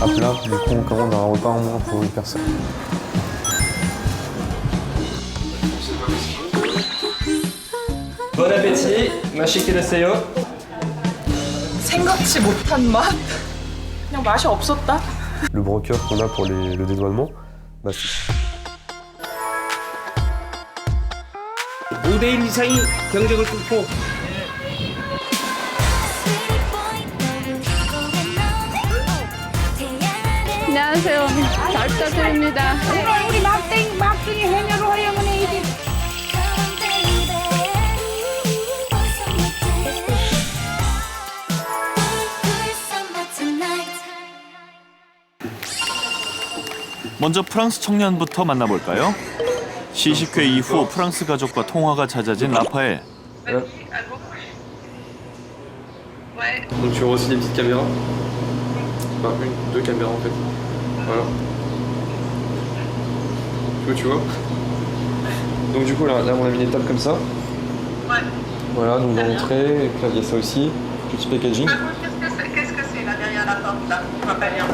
à plat. Du coup, on commande un repas en moins pour une personne. Bon appétit, 맛있게 드세요. 생각지 못한 맛? 그냥 맛이 없었다. Le broker qu'on a pour le dédouanement, bah, c'est 5대1 이상이 경쟁을 뚫고 안녕하세요. 잘 부탁드립니다. 우리 막둥이 해녀로 하려면 이게 먼저 프랑스 청년부터 만나볼까요? 시식회 이후 프랑스 가족과 통화가 잦아진 라파엘. Donc tu auras aussi des petites caméras. Enfin, deux caméras en fait. Voilà. Tu vois. Donc du coup là on a mis une étape comme ça. Ouais. Voilà, donc dans l'entrée, il y a ça aussi. Petit packaging. Qu'est-ce que c'est là derrière la porte là? Je vois pas bien.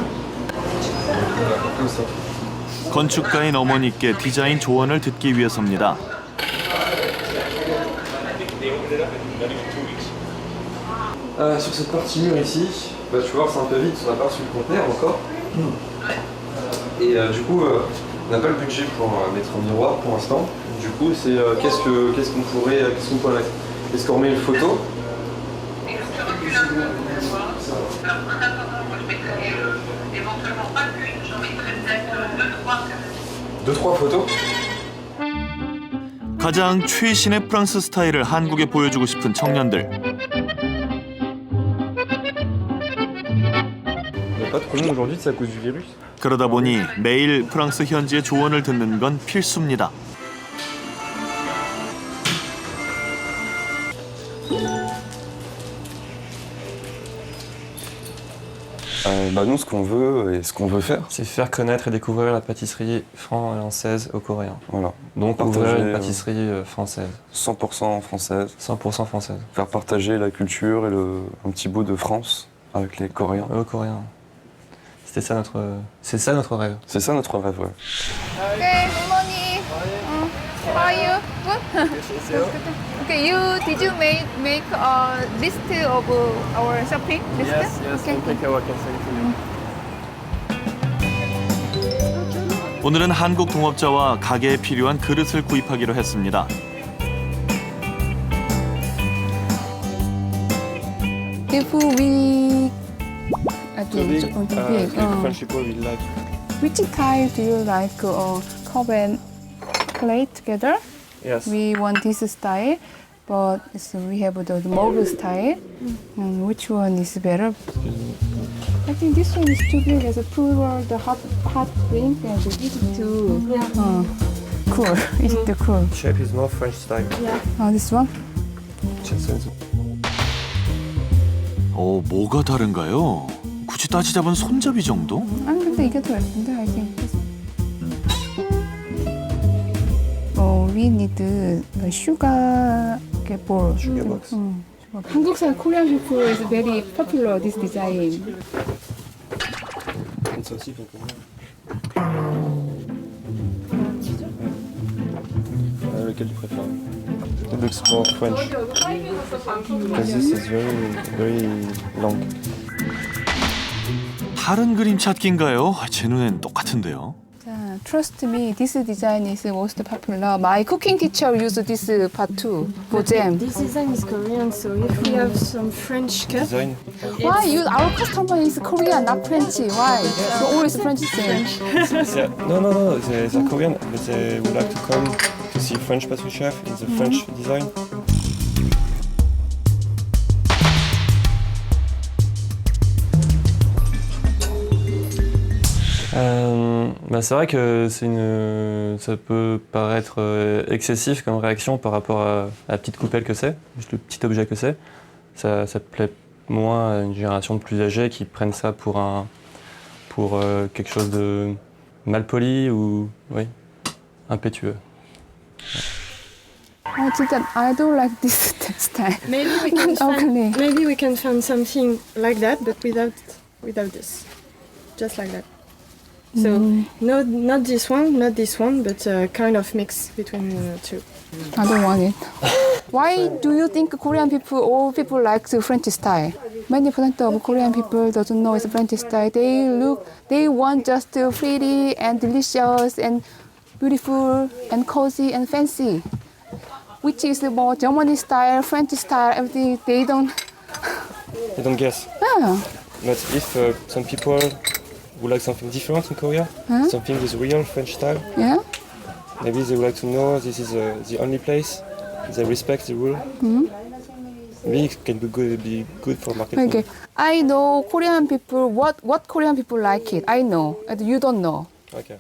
Comme ça. 건축가인 어머니께 디자인 조언을 듣기 위해서입니다. Sur cette partie mur ici, bah, tu vois c'est un peu vide, on n'a pas reçu le conteneur encore. Et du coup, on n'a pas le budget pour mettre un miroir pour l'instant. Du coup, c'est qu'est-ce qu'on pourrait mettre? Est-ce qu'on remet une photo? Et je recule un peu pour voir. Alors en attendant, moi je mettrais éventuellement pas qu'une, j'en mettrais peut-être 2-3 2-3 photos? 가장 최신의 프랑스 스타일을 한국에 보여주고 싶은 청년들. Il n'y a pas de problème aujourd'hui, c'est à cause du virus. 그러다 보니 매일 프랑스 현지의 조언을 듣는 건 필수입니다. Bah nous, ce qu'on veut et ce qu'on veut faire, C'est faire connaître et découvrir la pâtisserie française aux Coréens. voilà. Donc Partager, ouvrir une pâtisserie française, 100% française. 100% française, Faire partager la culture et un petit bout de France avec les Coréens. aux Coréens. C'est ça notre rêve. C'est ça notre rêve, ouais. Okay, good morning. How are you? Good? Okay, did you make a list of our shopping list? Okay. 오늘은 한국 동업자와 가게에 필요한 그릇을 구입하기로 했습니다. If we, I think, which style do you like? Cup and plate together? Yes. We want this style, but we have the mug style. And which one is better? I think this one is too big as a pour the hot drink and easy to cool. Easy to cool. Shape is more French style. Oh, this one? 뭐가 다른가요? 굳이 따지자면 손잡이 정도? 아니 근데 이게 더 예쁜데 I think. We need a sugar bowl. Sugar box. 한국산 Korean people is very popular this design. Ça aussi, lequel tu préfères? It looks more French. Because this is very long. 다른 그림 찾기인가요? 제 눈엔 똑같은데요. 자, trust me, this design is most popular. My cooking teacher used this part too for jam. This design is Korean, so if we have some French cup, Design. Why our customer is Korean, not French? Why? So always French thing. No, they're Korean, but they would like to come to see French pastry chef in the French design. C'est vrai que ça peut paraître excessif comme réaction par rapport à la petite coupelle que c'est, juste le petit objet que c'est. Ça plaît moins à une génération de plus âgée qui prennent ça pour quelque chose de mal poli ou impétueux. Oh, 진짜, I don't like this textile. maybe we can find something like that, but without this. just like that. So no, not this one, but kind of mix between the two. I don't want it. Why do you think Korean people, all people like the French style? Many percent of Korean people doesn't know it's French style. They want just pretty and delicious and beautiful and cozy and fancy. Which is more German style, French style, everything. They don't. They don't guess. Yeah. But if some people would like something different in Korea, something with real French style, Yeah. maybe they would like to know this is the only place they respect the rule. Maybe it can be good for marketing. Okay. I know Korean people. What Korean people like it? I know, and you don't know. Okay.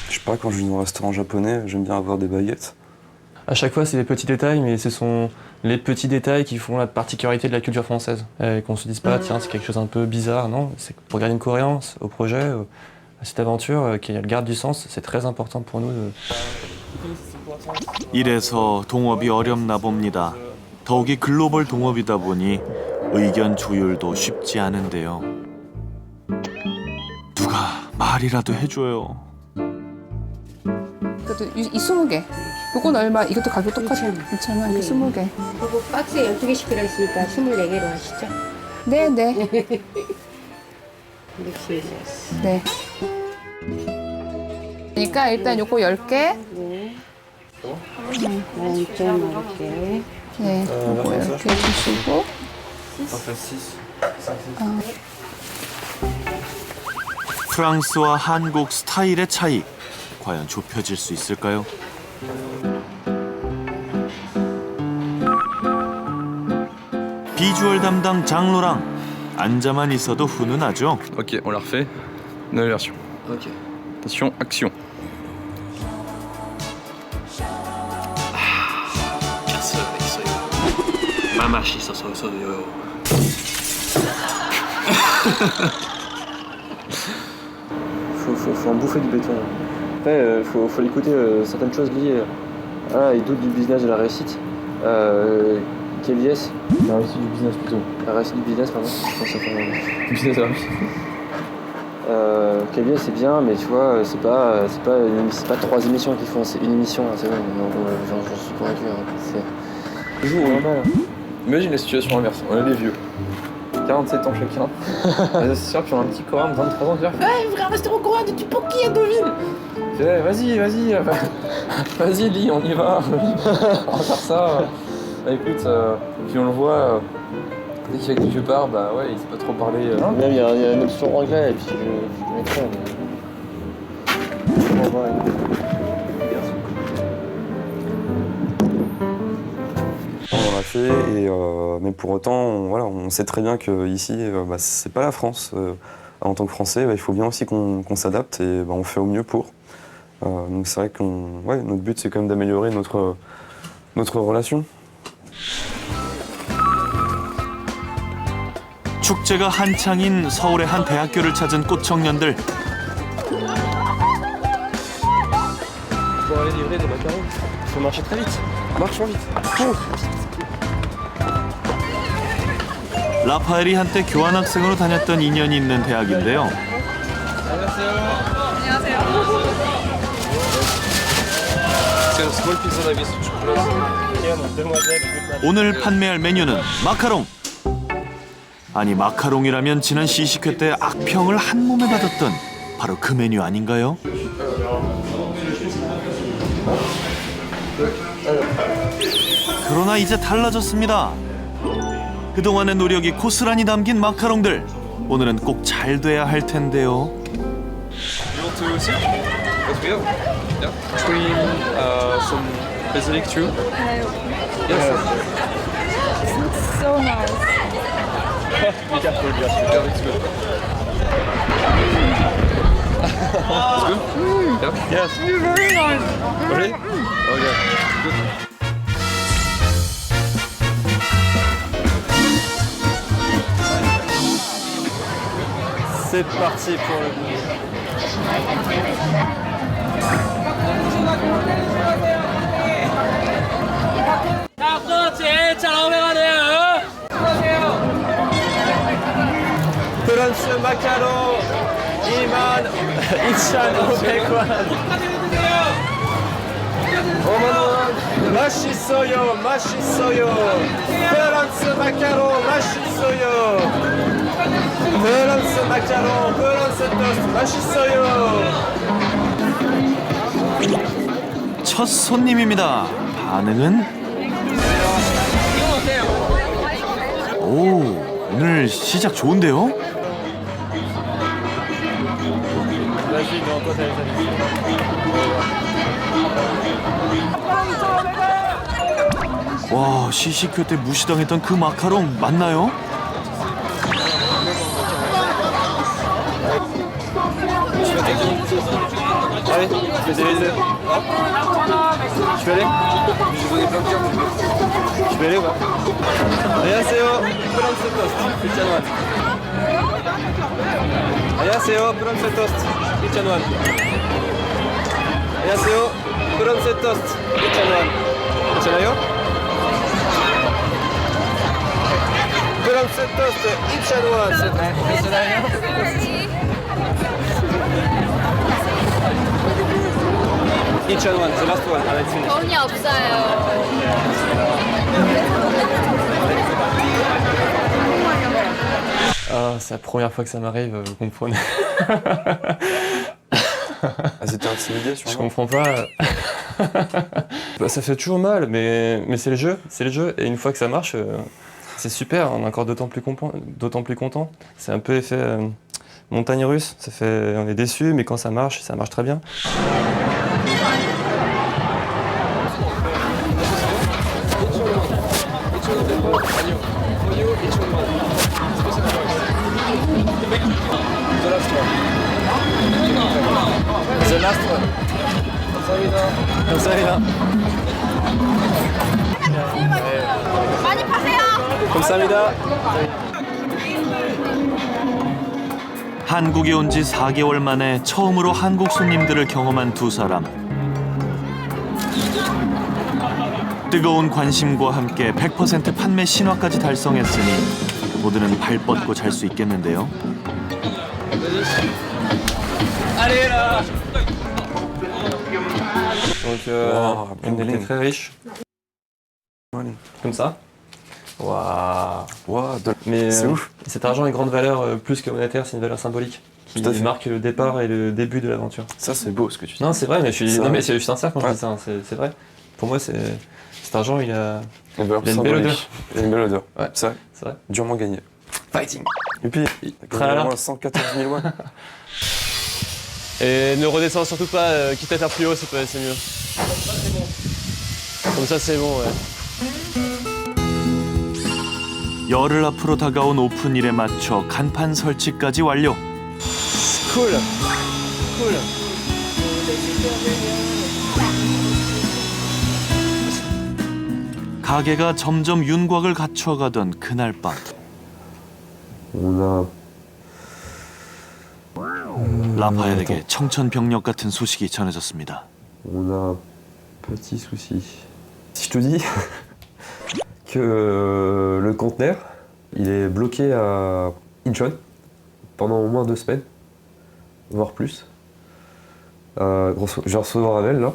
Je sais pas, quand je vais dans un restaurant japonais, j'aime bien avoir des baguettes. À chaque fois, c'est des petits détails, mais ce sont les petits détails qui font la particularité de la culture française. Et qu'on se dise pas, tiens, c'est quelque chose un peu bizarre, non. C'est pour garder une cohérence au projet, à cette aventure, qui garde du sens. C'est très important pour nous. 이래서 동업이 어렵나 봅니다. 더욱이 글로벌 동업이다 보니 의견 조율도 쉽지 않은데요. 누가 말이라도 해줘요. 그것도 이 20개. 이건 얼마? 이것도 가격 똑같아. 괜찮아. 이거 20개. 그리고 박스에 12개씩 들어있으니까 24개로 하시죠? 네, 네. 네. 그러니까 일단 요거 10개. 네. 좀 이렇게. 네. 요거 10개 주시고. 프랑스와 한국 스타일의 차이, 과연 좁혀질 수 있을까요? 비주얼 담당 장로랑 앉아만 있어도 훈훈하죠. Ok, on la refait. Nouvelle version. Ok. Attention, action. 맛이 있어서요. Faut en bouffer du béton. Après, faut écouter certaines choses liées et d'autres du business de la réussite. KBS. La réussite du business plutôt. La réussite du business, pardon. Je pense que ça fait business la réussite. KBS c'est bien, mais tu vois, c'est pas 3 émissions qu'ils font, c'est une émission, c'est bon, j'en suis convaincu. C'est toujours normal. Imagine la situation inverse, on est des vieux. 47 ans chacun. Les assesseurs qui ont un petit coréen de 23 ans qui disent hey, ouvrir un restaurant coréen, tu peux qui à Deauville. Vas-y, Lee, on y va. On va faire ça. Bah, écoute, puis on le voit, dès qu'il y a quelque part, bah ouais, il sait pas trop parler. Même il y a une option anglais, et puis je mettrai. On va voir. On l'a fait, mais pour autant, on sait très bien qu'ici, c'est pas la France. En tant que Français, il faut bien aussi qu'on s'adapte et on fait au mieux pour. Donc c'est vrai que notre but, c'est quand même d'améliorer notre relation. 축제가 한창인 서울의 한 대학교를 찾은 꽃 청년들. Pour aller livrer des macarons, il faut marcher très vite. Marchons vite. 라파엘이 한때 교환학생으로 다녔던 인연이 있는 대학인데요. 오늘 판매할 메뉴는 마카롱. 아니 마카롱이라면 지난 시식회 때 악평을 한 몸에 받았던 바로 그 메뉴 아닌가요? 그러나 이제 달라졌습니다. 그동안의 노력이 고스란히 담긴 마카롱들. 오늘은 꼭 잘 돼야 할 텐데요. Cream, some basilic too. Yes. So nice. Be careful, yeah, it's good. It's good? Yeah? Yes. Very nice. Really? Okay, good. C'est parti pour le goût. 프랑스 마카롱 이만 이찬 500원. 맛있어요, 맛있어요. 프랑스 마카롱 맛있어요. 프랑스 마카롱, 프랑스 토스트 맛있어요. 첫 손님입니다. 반응은? 오, 오늘 시작 좋은데요? 와, 시식회 때 무시당했던 그 마카롱 맞나요? Allez, spécialisé. Je peux aller? Je peux aller ou pas? 안녕하세요. 프랑스 토스트 1,000원. 안녕하세요. 프랑스 토스트 1,000원. 안녕하세요. 프랑스 토스트 1,000원. 괜찮아요? 프랑스 토스트 2,000원. 괜찮아요? 2,000원, the last one. Allez, finish. 돈이 없어요. Ah, c'est la première fois que ça m'arrive, vous comprenez. Ah, c'était intimidé sur Je comprends pas. Bah, ça fait toujours mal, mais c'est le jeu, Et une fois que ça marche, c'est super, on est encore d'autant plus content. C'est un peu effet montagne russe, on est déçu, mais quand ça marche très bien. The last one. 감사합니다. 많이 파세요. 감사합니다. 한국에 온 지 4개월 만에 처음으로 한국 손님들을 경험한 두 사람. 뜨거운 관심과 함께 100% 판매 신화까지 달성했으니 모두는 발 뻗고 잘 수 있겠는데요. Allez là. Donc une ligne très riche. Comme ça. Waouh. Mais c'est ouf. Cet argent est grande valeur plus que monétaire, c'est une valeur symbolique qui marque le départ et le début de l'aventure. Ça c'est beau ce que tu dis. Non, c'est vrai, mais je suis sincère quand je dis ça, hein, c'est vrai. Pour moi, cet argent, il a une belle odeur. Il a une belle odeur. Ouais, c'est vrai. Durement gagné. Fighting. Et puis, il a au moins 114 000 won. Et ne redescends surtout pas, quitte à faire plus haut, c'est mieux. Comme ça, c'est bon, ouais. 열흘 앞으로 다가온 오픈일에 맞춰 간판 설치까지 완료. Cool. 가게가 점점 윤곽을 갖춰가던 그날 밤. 라파엘에게 청천벽력 같은 소식이 전해졌습니다. On a un petit souci. Si je te dis que le conteneur, il est bloqué à Incheon pendant au moins 2 semaines, voire plus. Je vais recevoir un mail là.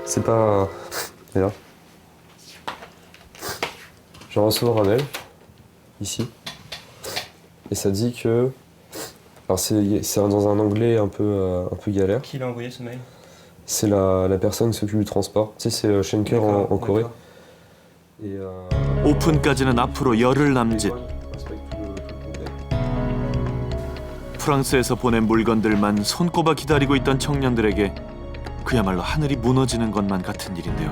C'est pas... Regarde. Je vais recevoir un mail, ici. Et ça dit que... Alors c'est dans un anglais un peu galère. Qui l'a envoyé ce mail? C'est la personne qui s'occupe du transport. Tu sais, c'est Schenker en Corée. Et 오픈까지는 앞으로 열흘 남짓. 프랑스에서 보낸 물건들만 손꼽아 기다리고 있던 청년들에게 그야말로 하늘이 무너지는 것만 같은 일인데요.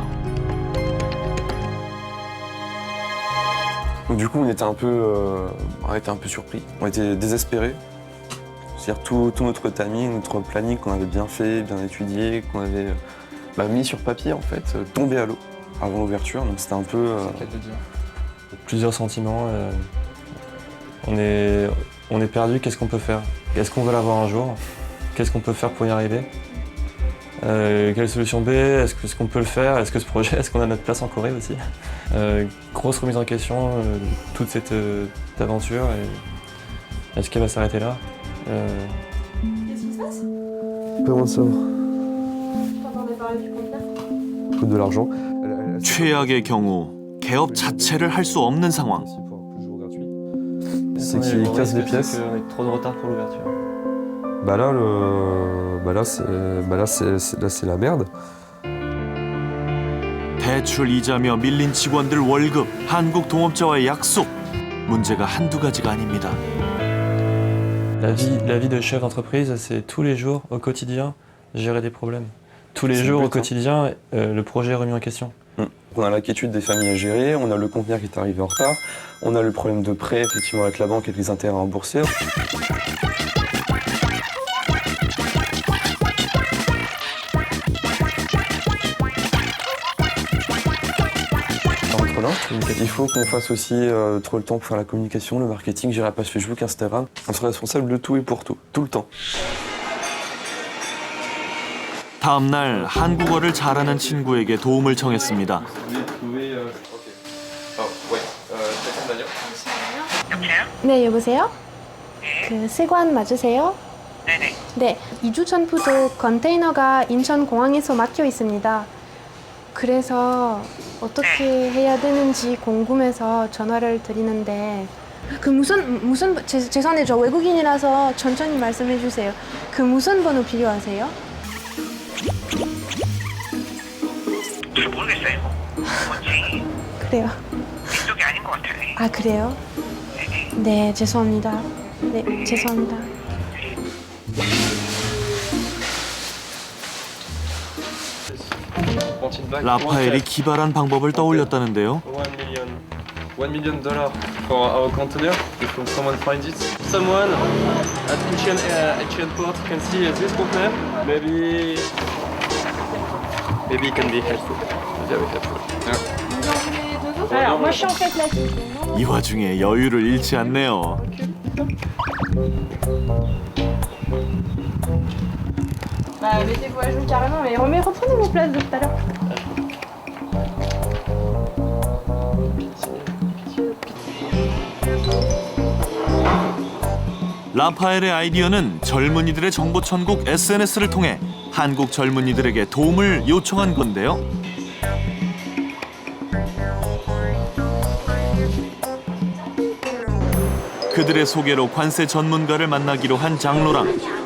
Donc, du coup, on était un peu surpris. On était désespérés. C'est-à-dire tout notre timing, notre planning qu'on avait bien fait, bien étudié, qu'on avait mis sur papier en fait, tombé à l'eau avant l'ouverture. Donc c'était un peu... Plusieurs sentiments. On est perdu, qu'est-ce qu'on peut faire? Est-ce qu'on veut l'avoir un jour? Qu'est-ce qu'on peut faire pour y arriver? Quelle solution B? Est-ce qu'on peut le faire? Est-ce que ce projet, est-ce qu'on a notre place en Corée aussi? Grosse remise en question, toute cette aventure. Est-ce qu'elle va s'arrêter là Qu'est-ce qui se passe? Comment ça T'entendais parler du conteneur? Coûte de l'argent. 최악의 경우 개업 자체를 할 수 없는 상황. C'est qu'il casse des pièces. On est trop de retard pour l'ouverture. Là c'est la merde. 대출 이자며 밀린 직원들 월급, 한국 동업자와의 약속. 문제가 한두 가지가 아닙니다. La vie de chef d'entreprise, c'est tous les jours, au quotidien, gérer des problèmes. Tous les jours, au quotidien, le projet est remis en question. On a l'inquiétude des familles à gérer, on a le conteneur qui est arrivé en retard, on a le problème de prêt effectivement avec la banque et les intérêts à rembourser. Il faut qu'on fasse aussi trop le temps pour faire la communication, le marketing, gérer la page Facebook, Instagram. On sera responsable de tout et pour tout, tout le temps. 다음 날 한국어를 잘하는 친구에게 도움을 청했습니다. 네, 여보세요? 그 세관 맞으세요? 네네. 네, 2주 전부터 컨테이너가 인천공항에서 막혀 있습니다. 그래서 어떻게 해야 되는지 궁금해서 전화를 드리는데 그 무슨 죄송한데 저 외국인이라서 천천히 말씀해 주세요. 그 무슨 번호 필요하세요? 모르겠어요. 뭔지 그래요. 이쪽이 아닌 것 같아요. 아, 그래요? 네, 죄송합니다. 네, 죄송합니다. 라파엘이 기발한 방법을 떠올렸다는데요. $1 million for our container if someone finds it. Someone at Incheon port can see this container. Maybe it can be helpful. Very helpful. Alors, moi je suis en fait là. 이 와중에 여유를 잃지 않네요. Bah, mettez-vous à genoux carrément, mais reprenez vos places de tout à l'heure. 라파엘의 아이디어는 젊은이들의 정보 천국 SNS를 통해 한국 젊은이들에게 도움을 요청한 건데요. 그들의 소개로 관세 전문가를 만나기로 한 장로랑.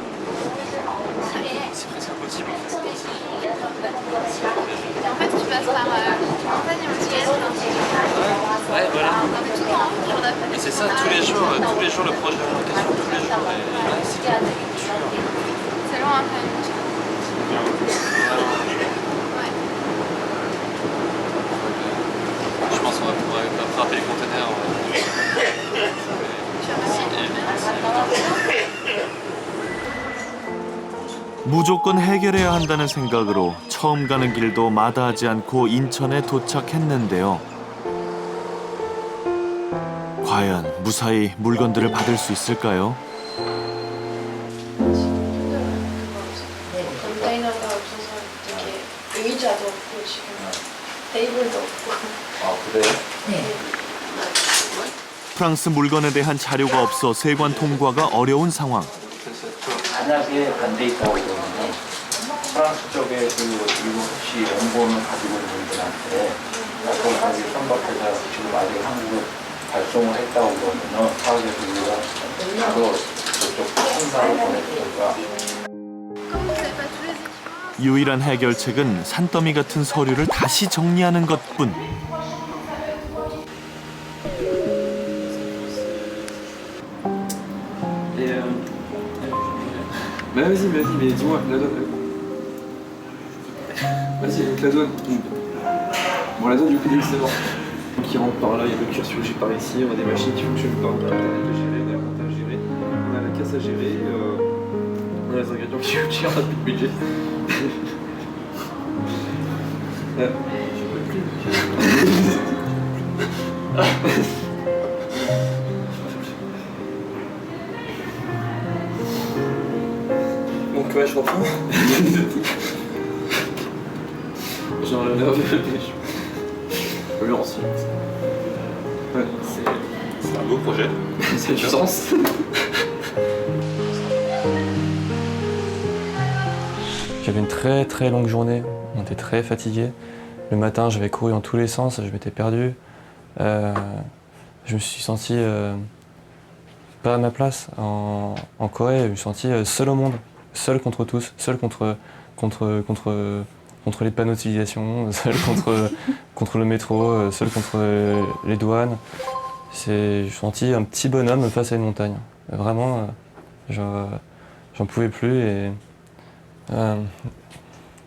Ouais, voilà. Mais c'est ça, tous les jours le projet en location, tous les jours. C'est long à faire. Je pense qu'on va pouvoir frapper les conteneurs. 무조건 해결해야 한다는 생각으로 처음 가는 길도 마다하지 않고 인천에 도착했는데요. 과연 무사히 물건들을 받을 수 있을까요? 컨테이너가 없어서 되게 의자도 없고 지금 테이블도 없고. 아, 그래요? 프랑스 물건에 대한 자료가 없어 세관 통과가 어려운 상황. 만약에 반대 있다고 그러면 프랑스 쪽에 그 이거 혹시 연봉을 가지고 있는 분들한테 거기까지 선박해서 지금 아직 한국에 발송을 했다고 그러면 사회에서 우리가 바로 저쪽 청사로 보내주던가. 유일한 해결책은 산더미 같은 서류를 다시 정리하는 것뿐. Bah vas-y, mais dis-moi, la donne. Vas-y, donc la donne. Bon, la donne du coup, c'est bon. Qui rentre par là, il y a le cuir chirurgie par ici, on a des machines qui fonctionnent par là, on a la gérer, on a la compta à gérer, on a la caisse à gérer, on a les ingrédients qui coûtent cher, on a plus de budget. Donc ouais, je reprends. Genre le nerf, le ensuite. Ouais, c'est un beau projet. C'est du sens. J'avais une très très longue journée, on était très fatigué. Le matin, j'avais couru dans tous les sens, je m'étais perdu. Je me suis senti pas à ma place en Corée. Je me suis senti seul au monde, seul contre tous, seul contre les panneaux de civilisation, seul contre le métro, seul contre les douanes. Je me suis senti un petit bonhomme face à une montagne. Vraiment, j'en pouvais plus et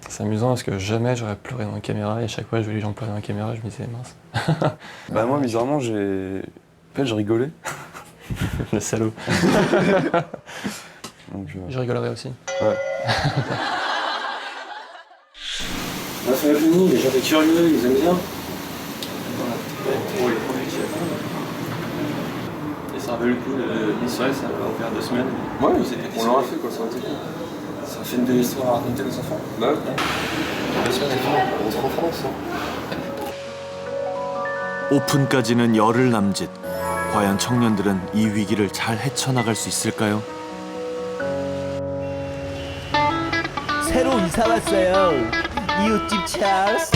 c'est amusant parce que jamais j'aurais pleuré dans la caméra et à chaque fois que je voyais les gens pleurer dans la caméra, je me disais mince. Bah moi, bizarrement, je rigolais. Le salaud. Donc, Je rigolerais aussi. Ouais. On a fait la fini, les gens étaient curieux, ils aiment bien. Et ça avait le coup, l'Israël, ça va faire 2 semaines. Ouais, on l'aura fait quoi, ça aurait été cool. Ça fait une belle histoire à raconter aux enfants. Bah ouais. 2 semaines, on se renfonce. 오픈까지는 열흘 남짓. 과연 청년들은 이 위기를 잘 헤쳐나갈 수 있을까요? 새로 이사 왔어요. 이웃집 찰스.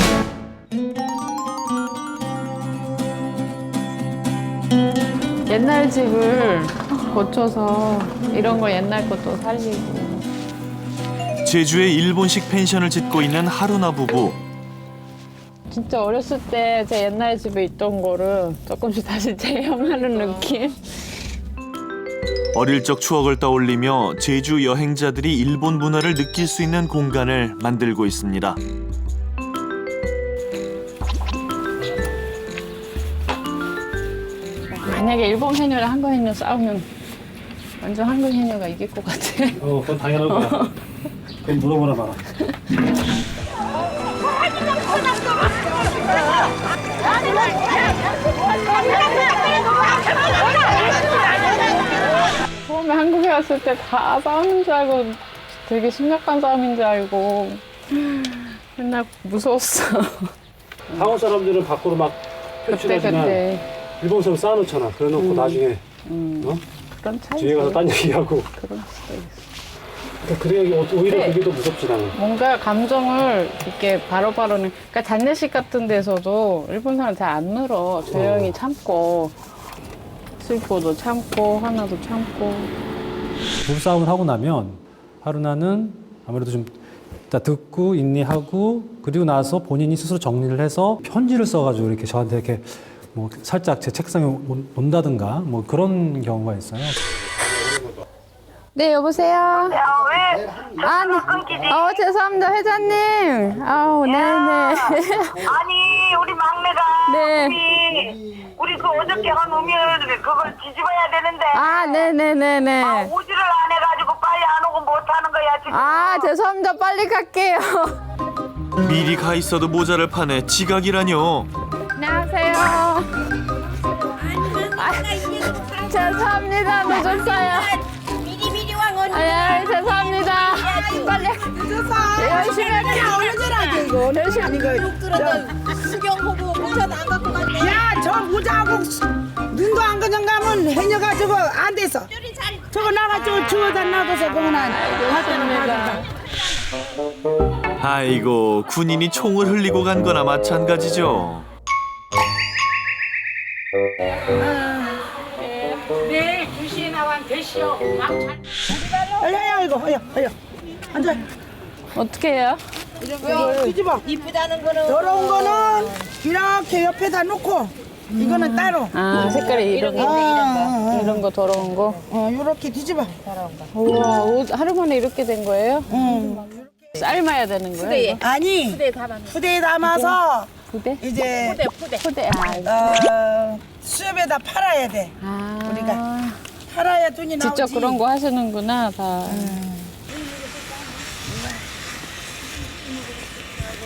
옛날 집을 고쳐서 이런 거 옛날 것도 살리고. 제주에 일본식 펜션을 짓고 있는 하루나 부부. 진짜 어렸을 때 제 옛날 집에 있던 거를 조금씩 다시 재현하는 느낌? 어릴 적 추억을 떠올리며 제주 여행자들이 일본 문화를 느낄 수 있는 공간을 만들고 있습니다. 만약에 일본 해녀랑 한국 해녀 싸우면 완전 한국 해녀가 이길 것 같아. 그건 당연한 거야. 그럼 물어보나 봐라. 처음에 한국에 왔을 때 다 싸우는 줄 알고 되게 심각한 싸움인 줄 알고 맨날 무서웠어. 한국 사람들은 밖으로 막 표출하지만 일본 사람 쌓아놓잖아. 그래놓고 나중에 그런 차이. 뒤에 가서 딴 얘기하고. 그런 수도 있어. 그래 오히려 네. 그게 더 무섭지 나는. 뭔가 감정을 이렇게 바로바로는 그러니까 장례식 같은 데서도 일본 사람 잘 안 늘어. 조용히 참고 슬퍼도 참고 화나도 참고. 부부싸움을 하고 나면 하루나는 아무래도 좀 일단 듣고 인내하고 그리고 나서 본인이 스스로 정리를 해서 편지를 써가지고 이렇게 저한테 이렇게 뭐 살짝 제 책상에 온다든가 뭐 그런 경우가 있어요. 네, 여보세요? 왜? 아, 네. 죄송합니다, 회장님. 아우, 네네. 아니, 우리 막내가 네. 우리 그 어저께 한 우면 그걸 뒤집어야 되는데. 아, 네네네네. 오지를 안 해가지고 빨리 안 오고 못 하는 거야 지금. 아, 죄송합니다. 빨리 갈게요. 미리 가 있어도 모자를 파네. 지각이라뇨. 안녕하세요. 죄송합니다. 늦었어요. 미리 왕언니. 죄송합니다. 빨리. 열심히 할게요. 어려져라게 이거. 열심히. 욕 들었다. 수경 보고 모자도 안 갖고 갔네. 야, 저 모자하고 눈도 안 그냥 가면 해녀가지고 안 돼서. 저거 나가지고 주워다 놔둬서 그거는 맞습니다. 아이고, 군인이 총을 흘리고 간 거나 마찬가지죠. 내일 2시에 나와 되시오. 얼려 이거 얼려 앉아. 어떻게 해요? 이거 뒤집어. 이쁘다는 거는 더러운 거는 이렇게 옆에다 놓고 이거는 따로. 아, 색깔이 이런 거. 이런 거 더러운 거. 이렇게 뒤집어. 우와, 하루 만에 이렇게 된 거예요? 삶아야 되는 거예요? 이거? 아니. 푸대에 담아서. 부대? 이제 푸대. 수협에다 팔아야 돼. 우리가 팔아야 돈이 나오지. 직접 그런 거 하시는구나, 다.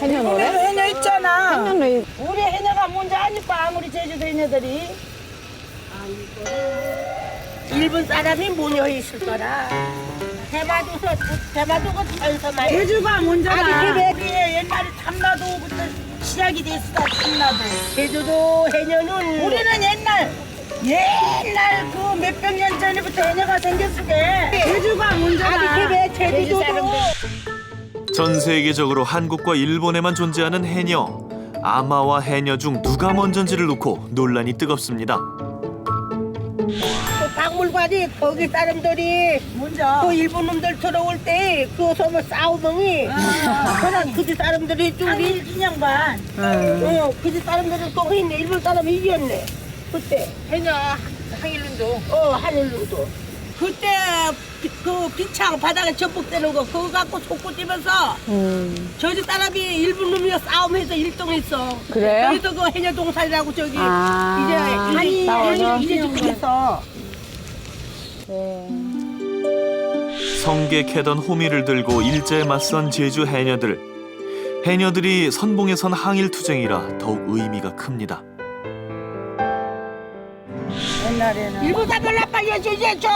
해녀 노래? 해녀 있잖아. 해녀 노래. 우리 해녀가 뭔지 아니까 아무리 제주도 해녀들이. 일본 사람이 모여 있을 거라. 대마도가 저기서 말이야. 제주가 뭔잖아. 아니, 그게 옛날에 참나도부터 시작이 됐어. 참나도. 제주도 해녀는 우리는 옛날 그 몇백 년 전부터 해녀가 생겼으게. 제주가 뭔잖아. 아니 그게 제주도도 전 세계적으로 한국과 일본에만 존재하는 해녀. 아마와 해녀 중 누가 먼저인지를 놓고 논란이 뜨겁습니다. 박물관이 거기 사람들이 그 일본 놈들 들어올 때그 섬을 싸우더니 그냥 그지 사람들이 쭈리 인양반 그지 사람들이 또 했네. 일본 사람이 이겼네 그때. 해녀 항일run도. 한일run도. 그때 그 비창 바닥에 접복되는 거 그거 갖고 속고 뛰면서 저지 사람이 일본 놈이랑 싸움해서 1등했어. 그래요? 그래서 그 해녀 동산이라고 저기 아, 이제 싸워서? 이제 죽겠어. 성게 캐던 호미를 들고 일제에 맞선 제주 해녀들. 해녀들이 선봉에 선 항일투쟁이라 더욱 의미가 큽니다. 옛날에는 일본 사람 나빠야 이제 저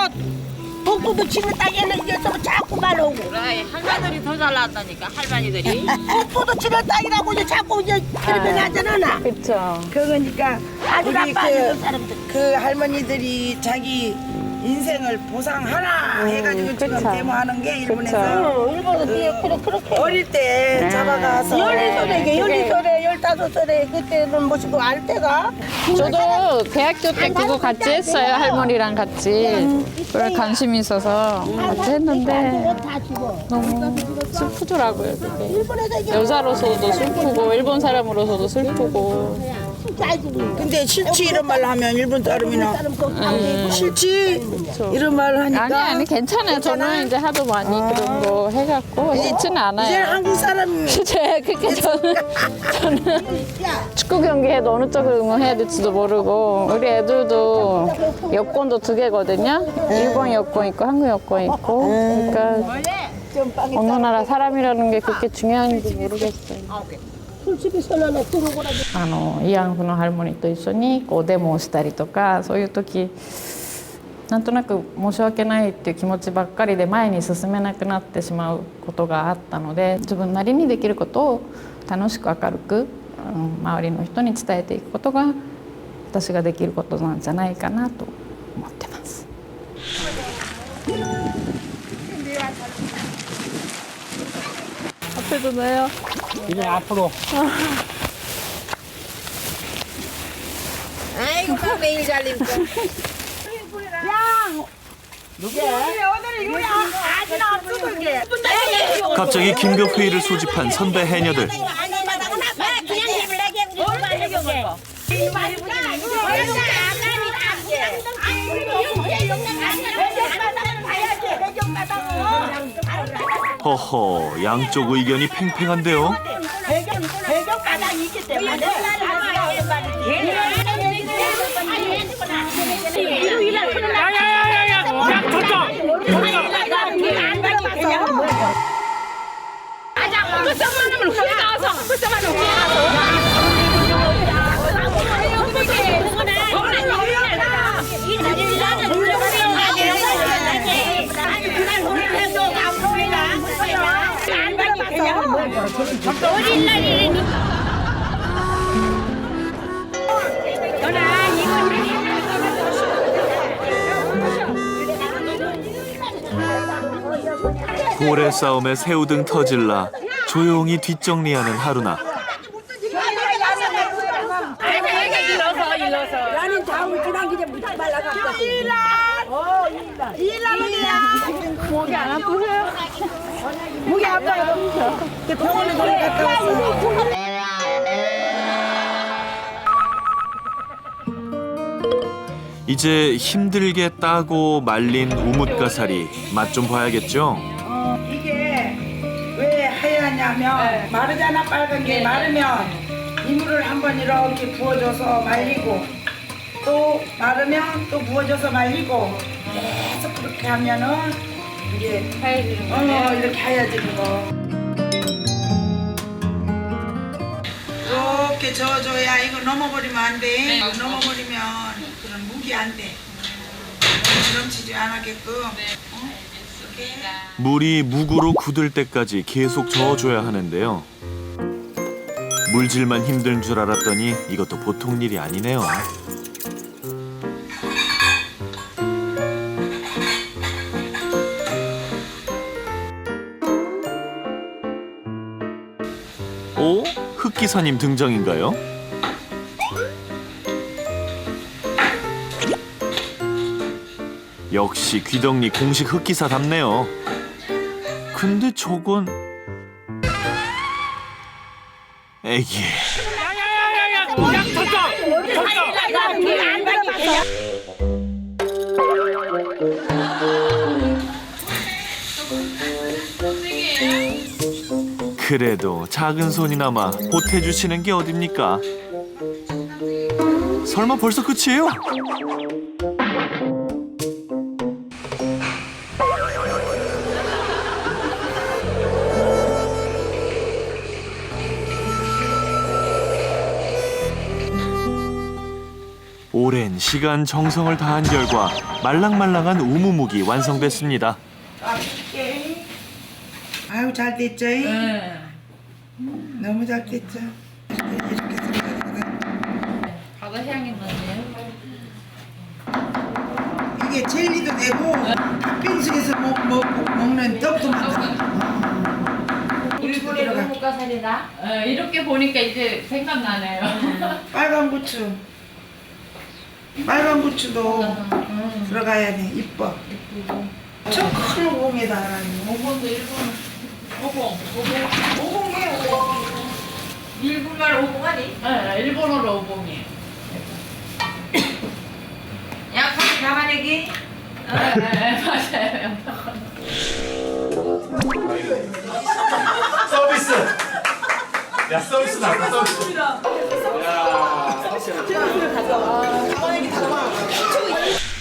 독도도 치는 땅에는 이제 좀 자꾸 말하고. 그래, 할머니들이 더 잘 나왔다니까, 할머니들이. 독도도 치는 땅이라고 이제 자꾸 이제 그러면 하잖아. 그렇죠. 그러니까 아주 나빠하는 사람들. 그 할머니들이 자기 인생을 보상하라 해가지고 지금 데모하는 게 일본에서. 일본에서 그렇게 어릴 때 잡아가서 14살에 15살에 그때는 모시고 알 때가. 저도 대학교 때 그거 같이 했어요. 할머니랑 같이. 그래 관심이 있어서 같이 했는데 너무 슬프더라고요. 그게. 여자로서도 슬프고 일본 사람으로서도 슬프고. 근데 실치 이런 말 하면 일본 사람이나 실치 이런 말 하니까 아니 괜찮아요. 저는 이제 하도 많이 그런 거 해갖고 싫지는 않아요. 이제 한국 사람 이제 그렇게 저는 축구 경기에도 어느 쪽을 응원해야 될지도 모르고 우리 애들도 여권도 2개거든요. 일본 여권 있고 한국 여권 있고 그러니까 어느 나라 사람이라는 게 그렇게 중요한지 모르겠어요. 慰安婦のハルモニーと一緒にこうデモをしたりとかそういう時なんとなく申し訳ないっていう気持ちばっかりで前に進めなくなってしまうことがあったので自分なりにできることを楽しく明るく周りの人に伝えていくことが私ができることなんじゃないかなと思ってます。 앞에 주나요? 이제 앞으로. 아이고 매일 잘림고. 야, 누구야? 오늘 이거 아직 없어 그게. 갑자기 긴급 회의를 소집한 선배 해녀들. 허허, 양쪽 의견이 팽팽한데요. 배경바닥이 있기 때문에. 고래 싸움에 새우등 터질라 조용히 뒷정리하는 하루나. 나는 다음 지난 기제 무지 말라갔다. 일란이야. 목이 안 아프세요? 목이 아파요. 병원에 갔다 왔어. 이제 힘들게 따고 말린 우뭇가사리 맛 좀 봐야겠죠? 이게 왜 하얗냐면 마르잖아. 빨간 게 마르면 이물을 한번 이렇게 부어줘서 말리고 또 마르면 또 부어줘서 말리고 계속 그렇게 하면은 이게 하얘지는 거. 이렇게 하얘지는 거. 이렇게 저어줘야 이거 넘어버리면 안 돼. 이거 넘어버리면 그런 묵이 안 돼. 넘치지 않게끔. 물이 묵으로 굳을 때까지 계속 저어줘야 하는데요. 물질만 힘든 줄 알았더니 이것도 보통 일이 아니네요. 흑기사님 등장인가요? 역시 귀덕리 공식 흑기사답네요. 근데 저건 애기. 그래도 작은 손이나마 보태주시는 게 어딥니까? 설마 벌써 끝이에요? 오랜 시간 정성을 다한 결과 말랑말랑한 우무묵이 완성됐습니다. 아유 잘 됐죠? 너무 잘 됐죠? 바다 향이 나네요. 이게 젤리도 되고 팥빙수에서 먹는 떡도 만들어. 일본의 우무가살이다. 이렇게 보니까 이제 생각나네요. 빨간 고추. 빨간 고추도 들어가야 돼. 이뻐. 저 큰 오봉에다 하라니. 오봉도 일본 오봉. 오봉이에요, 오봉. 일본말 오봉 아니? 네, 일본어로 오봉이에요. 약하게 잡아내기? 네, 맞아요. 서비스! 야, 서비스 나왔다, 서비스.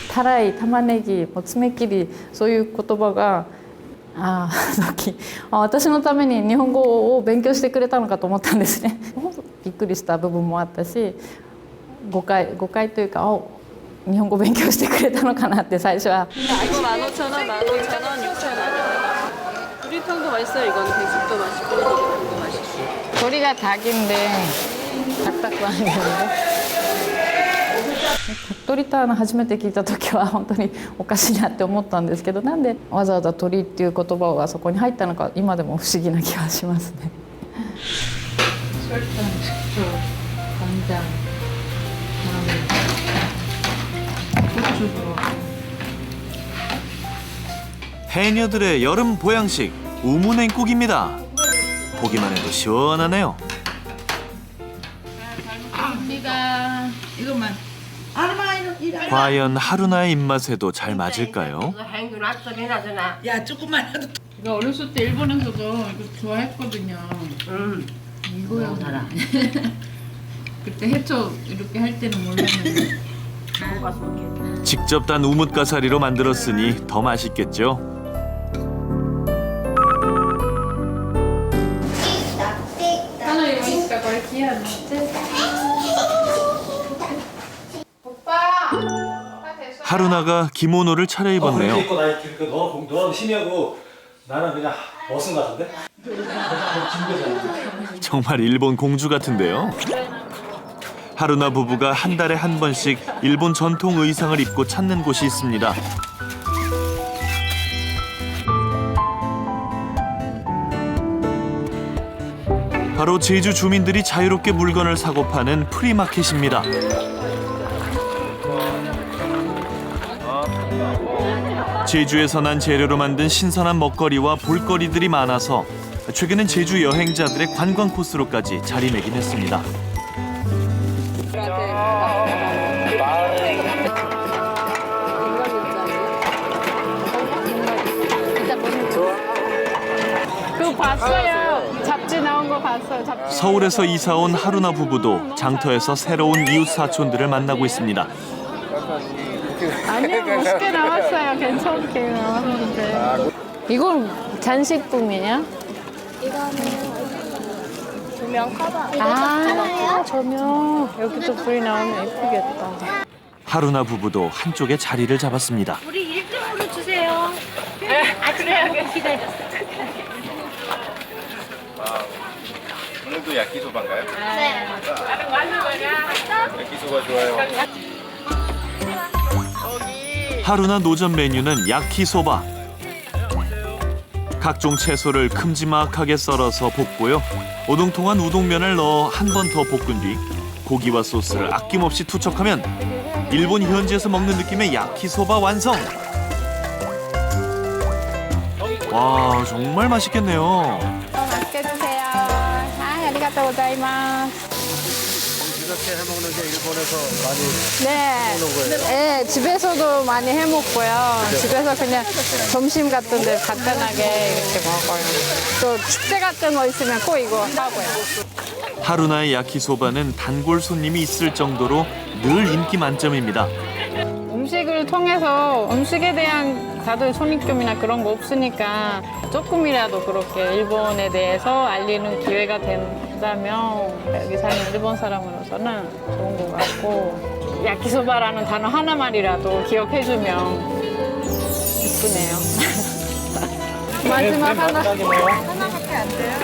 타라이, 타마네기, 뭐爪切り そういう言葉が私のために日本語を勉強してくれたのかと思ったんですね。びっくりした部分もあったし、誤解というか、日本語勉強してくれたのかなって最初は。 이거 15,000원, 15,000원, 6,000원. 우리탕도 맛있어요. 이건 돼지도 맛있고 고기탕도 맛있고. 소리가 닭인데 딱딱하는데. 鳥ターン初めて聞いた時は本当におかしいなって思ったんですけど、なんでわざわざ鳥っていう言葉がそこに入ったのか今でも不思議な気がしますね。 설탕, 식초, 간장, 고추 들어가고. 해녀들의 여름 보양식 우무냉국입니다. 보기만 해도 시원하네요. 감사합니다. 이것만. 과연 하루나의 입맛에도 잘 맞을까요? 야, 조금만 해도. 이거 어렸을 때 일본에서도 이거 좋아했거든요. 이거요. 그때 해초 이렇게 할 때는 몰랐는데. 직접 단 우뭇가사리로 만들었으니 더 맛있겠죠? 하루나가 기모노를 차려입었네요. 입고 나 이렇게 너랑 심하고 나는 그냥 벗은 것 같은데? 정말 일본 공주 같은데요. 하루나 부부가 한 달에 한 번씩 일본 전통 의상을 입고 찾는 곳이 있습니다. 바로 제주 주민들이 자유롭게 물건을 사고 파는 프리마켓입니다. 제주에서 난 재료로 만든 신선한 먹거리와 볼거리들이 많아서 최근엔 제주 여행자들의 관광 코스로까지 자리매김했습니다. 그거 봤어요. 잡지 나온 거 봤어요. 잡지. 서울에서 이사 온 하루나 부부도 장터에서 새로운 이웃 사촌들을 만나고 있습니다. 아니요, 멋있게 나왔어요. 괜찮게 나왔는데. 이건 잔식품이냐? 이거는 조명 커버. 조명. 여기도 불이 나오면 예쁘겠다. 하루나 부부도 한쪽에 자리를 잡았습니다. 우리 1등으로 주세요. 아직 안 기다렸어요. 오늘도 야끼소바인가요? 네. 야끼소바 좋아요. 하루나 노점 메뉴는 야키소바. 각종 채소를 큼지막하게 썰어서 볶고요. 오동통한 우동면을 넣어 한 번 더 볶은 뒤 고기와 소스를 아낌없이 투척하면 일본 현지에서 먹는 느낌의 야키소바 완성! 와, 정말 맛있겠네요. 맛있게 드세요. 아리가또 고자이마스. 이렇게 해먹는 게 일본에서 많이 네. 먹는 거예요? 네, 집에서도 많이 해 먹고요. 집에서 그냥 점심 같은 데 간단하게 이렇게 먹어요. 또 축제 같은 거 있으면 꼭 이거 하고요. 하루나의 야키소바는 단골 손님이 있을 정도로 늘 인기 만점입니다. 음식을 통해서 음식에 대한 다들 선입견이나 그런 거 없으니까 조금이라도 그렇게 일본에 대해서 알리는 기회가 된다면 여기 사는 일본 사람으로서는 좋은 것 같고 야키소바라는 단어 하나만이라도 기억해주면 기쁘네요. 마지막 하나밖에 안 돼요?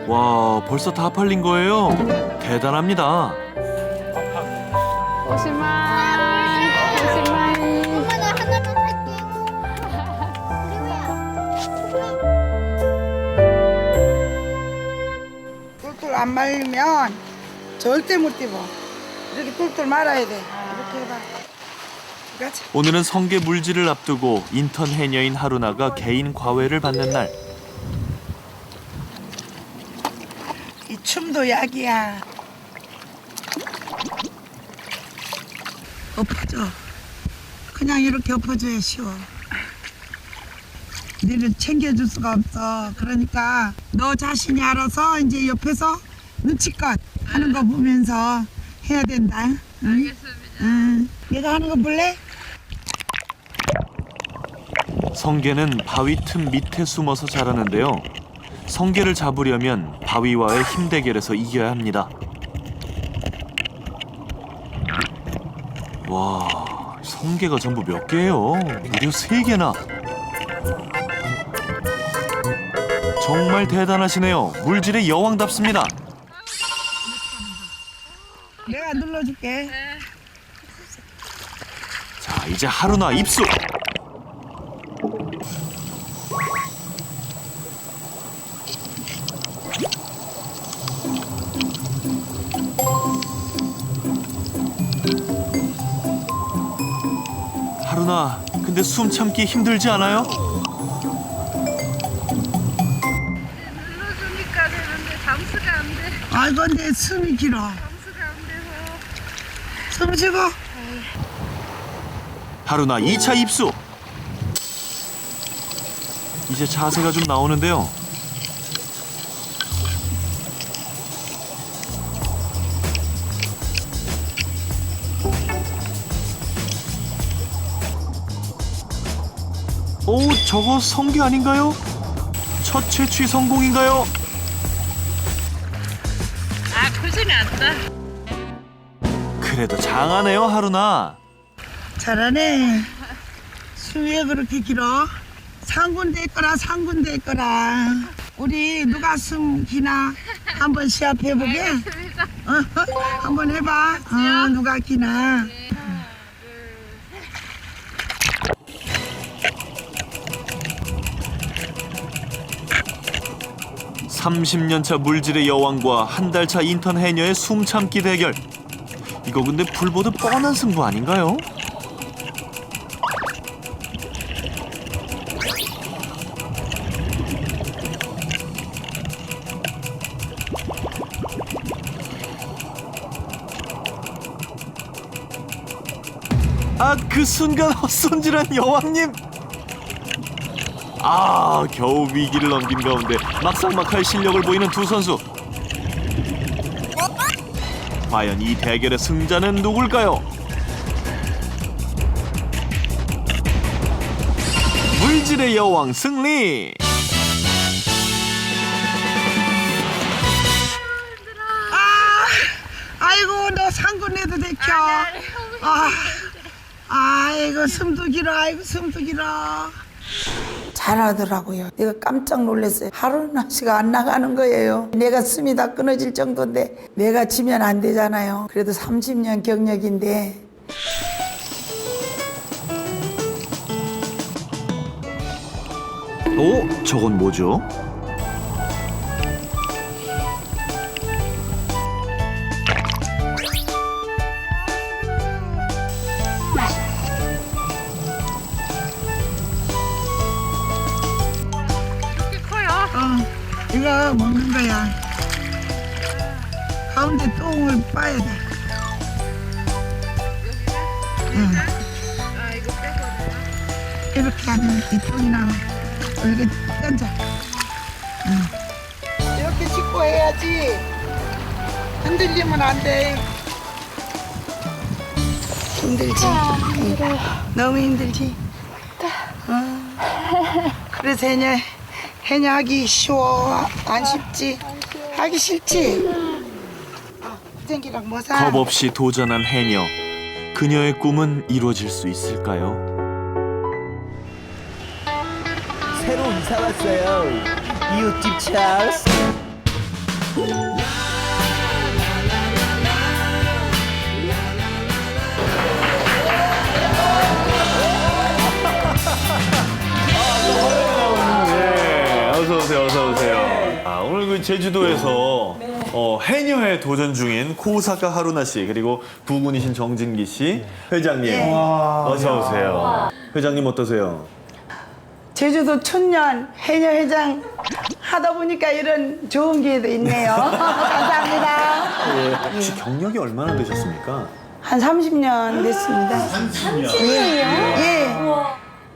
와, 벌써 다 팔린 거예요? 대단합니다. 오시마이. 엄마 나 하나만 살게요. 똘똘 안 말리면 절대 못 입어. 이렇게 똘똘 말아야 돼. 이렇게 해봐. 같이. 오늘은 성게 물질을 앞두고 인턴 해녀인 하루나가 개인 과외를 받는 날. 이 춤도 약이야. 엎어져. 그냥 이렇게 엎어줘야 쉬워. 너를 챙겨줄 수가 없어. 그러니까 너 자신이 알아서 이제 옆에서 눈치껏 하는 거 보면서 해야 된다. 응? 알겠습니다. 응. 내가 하는 거 볼래? 성게는 바위 틈 밑에 숨어서 자라는데요. 성게를 잡으려면 바위와의 힘 대결에서 이겨야 합니다. 와, 성게가 전부 몇 개예요? 무려 3개나. 정말 대단하시네요. 물질의 여왕답습니다. 내가 눌러줄게. 자, 이제 하루나 입수. 하루나, 근데 숨 참기 힘들지 않아요? 눌러주니까 되는데 잠수가 안 돼. 아이고 내 숨이 길어. 잠수가 안 돼서. 숨 쉬고. 하루나 2차 입수. 이제 자세가 좀 나오는데요. 오, 저거 성게 아닌가요? 첫 채취 성공인가요? 아, 크지는 않다. 그래도 장하네요, 하루나. 잘하네. 숨이 왜 그렇게 길어? 상군대 있거라, 상군대 있거라. 우리 누가 숨 기나 한번 시합해보게? 한번 해봐. 누가 기나. 30년차 물질의 여왕과 한 달 차 인턴 해녀의 숨 참기 대결. 이거 근데 불보듯 뻔한 승부 아닌가요? 아, 그 순간 헛손질한 여왕님. 아, 겨우 위기를 넘긴 가운데 막상막하의 실력을 보이는 두 선수. 과연 이 대결의 승자는 누굴까요? 물질의 여왕 승리! 아이고 너 상군에도 데켜. 아이고 숨도 길어. 아이고 숨도 길어. 잘하더라고요. 내가 깜짝 놀랐어요. 하루나씨가 안 나가는 거예요. 내가 숨이 다 끊어질 정도인데 내가 지면 안 되잖아요. 그래도 30년 경력인데. 오, 저건 뭐죠? 이거 먹는 거야. 가운데 똥을 빠야 돼. 응. 이렇게 하면 이 똥이 나와. 이렇게 던져. 응. 이렇게 짚고 해야지. 흔들리면 안 돼. 힘들지? 응. 너무 힘들지? 그래서 해녀 하기 쉬워? 안 쉽지? 하기 싫지? 생기랑 뭐 사? 겁 없이 도전한 해녀. 그녀의 꿈은 이루어질 수 있을까요? 새로 이사 왔어요. 이웃집 찰스. 네, 어서 오세요, 어서 오세요. 아, 오늘 그 제주도에서 해녀에 도전 중인 코사카 하루나 씨 그리고 부군이신 정진기 씨 회장님 어서 오세요. 회장님 어떠세요? 제주도 춘년 해녀 회장 하다 보니까 이런 좋은 기회도 있네요. 감사합니다. 혹시 경력이 얼마나 되셨습니까? 한 30년 됐습니다. 30년? 예.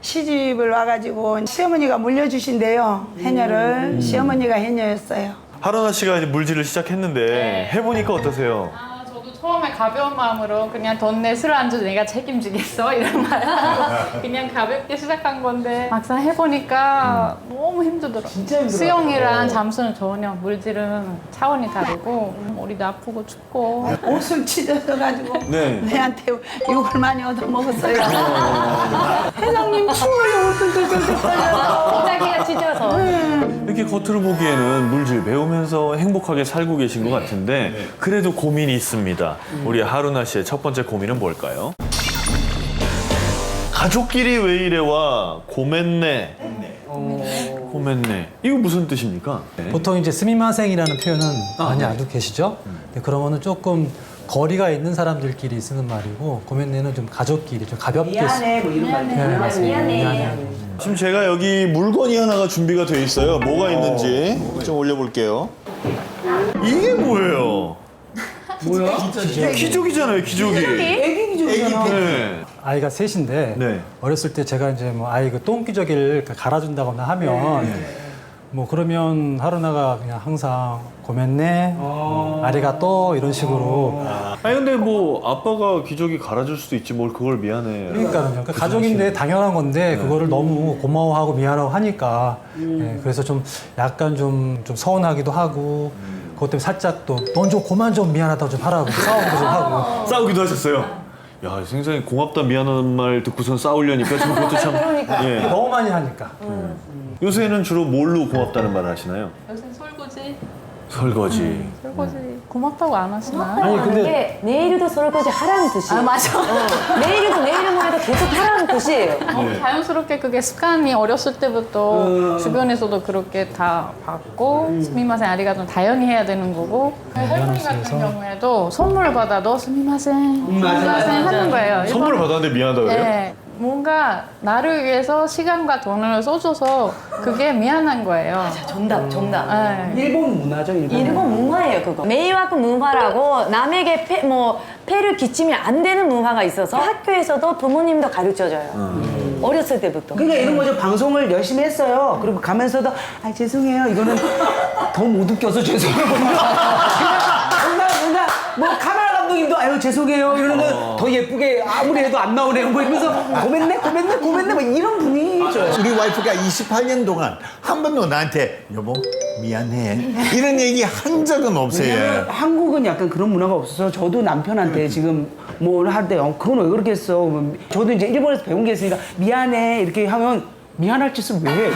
시집을 와가지고 시어머니가 물려주신대요. 해녀를. 시어머니가 해녀였어요. 하루나 씨가 이제 물질을 시작했는데 해보니까 어떠세요? 저도 처음에 가벼운 마음으로 그냥 돈 내 술 안주 내가 책임지겠어 이런 말 하고 그냥 가볍게 시작한 건데 막상 해보니까 너무 힘들더라고요. 진짜 힘들어요. 수영이랑 잠수는 전혀 물질은 차원이 다르고 머리도 아프고 춥고 옷을 찢어져가지고 네. 내한테 욕을 많이 얻어먹었어요. 회장님 추워요. 옷을 찢어져서. 자기가 찢어서. 이렇게 겉으로 보기에는 물질 배우면서 행복하게 살고 계신 것 같은데 그래도 고민이 있습니다. 우리 하루나 씨의 첫 번째 고민은 뭘까요? 가족끼리 왜 이래와 고멘네. 고멘네. 이거 무슨 뜻입니까? 보통 이제 스미마생이라는 표현은 많이 알고 계시죠? 근데 그러면은 조금 거리가 있는 사람들끼리 쓰는 말이고 고멘네는 좀 가족끼리 좀 가볍게 미안해 뭐 이런 말. 네, 맞습니다. 미안해. 지금 제가 여기 물건이 하나가 준비가 돼 있어요. 뭐가 있는지 좀 올려볼게요. 이게 뭐예요? 뭐야? 기저귀잖아요, 기저귀. 애기 기저귀잖아. 네. 아이가 셋인데 어렸을 때 제가 이제 뭐 아이 그 똥기저귀를 갈아준다거나 하면 뭐 그러면 하루나가 그냥 항상 고맙네, 아리가또 이런 식으로. 아니 근데 뭐 아빠가 기저귀 갈아줄 수도 있지 뭘 그걸 미안해. 그러니까요. 가족인데 당연한 건데 그거를 너무 고마워하고 미안하고 하니까 그래서 좀 약간 좀 서운하기도 하고 그것 때문에 살짝 또 넌 좀 그만 좀 미안하다고 좀 하라고 싸우기도 좀 하고. 싸우기도 하셨어요? 야, 굉장히 고맙다 미안한 말 듣고선 싸우려니까 참 그것도 참. 그러니까. 예. 너무 많이 하니까. 요새는 주로 뭘로 고맙다는 말을 하시나요? 요새 설거지. 설거지. 설거지 고맙다고 안 하시나? 아니 근데 내일도 설거지 하라는 뜻이에요. 아 맞아. 내일도 모레도 계속 하라는 뜻이에요. 자연스럽게 그게 습관이 어렸을 때부터 주변에서도 그렇게 다 받고 스미마센 아리가토는 당연히 해야 되는 거고 할머니 같은 경우에도 선물을 받아도 스미마센 스미마센 하는 거예요. 선물을 받았는데 미안하다고 그래요? 네. 뭔가 나를 위해서 시간과 돈을 써줘서 그게 미안한 거예요. 정답. 네. 일본 문화죠, 일본 문화예요, 그거. 메이와크 문화라고 남에게 폐를 끼치면 안 되는 문화가 있어서 학교에서도 부모님도 가르쳐줘요. 어렸을 때부터. 그러니까 이런 거죠. 방송을 열심히 했어요. 그리고 가면서도 아 죄송해요. 이거는 더 못 웃겨서 죄송해요. 뭔가 뭐 카메라 감독님도 아유 죄송해요. 이러는 더 예쁘게 아무리 해도 안 나오네요. 뭐 이러면서 고맙네 뭐 이런 분위기죠. 우리 와이프가 28년 동안 한 번도 나한테 여보 미안해 이런 얘기 한 적은 없어요. 왜냐면 한국은 약간 그런 문화가 없어서 저도 남편한테 지금 뭘 할 때 그건 왜 그렇게 했어? 저도 이제 일본에서 배운 게 있으니까 미안해 이렇게 하면 미안할 짓을 왜 해?